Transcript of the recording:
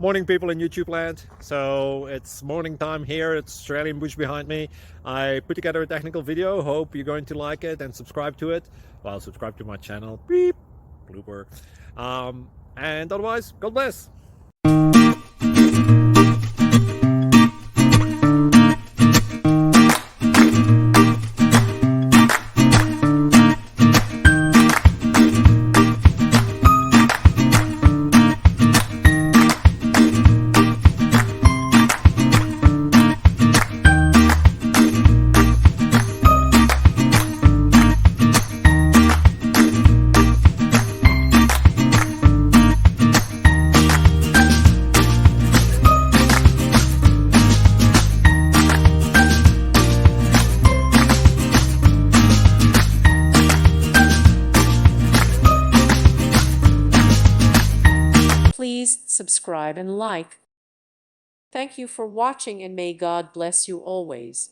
Morning, people in YouTube land. So it's morning time here. It's Australian bush behind me. I put together a technical video. Hope you're going to like it and subscribe to it. Well, subscribe to my channel. Beep, blooper. And otherwise, God bless. Please subscribe and like. Thank you for watching, and may God bless you always.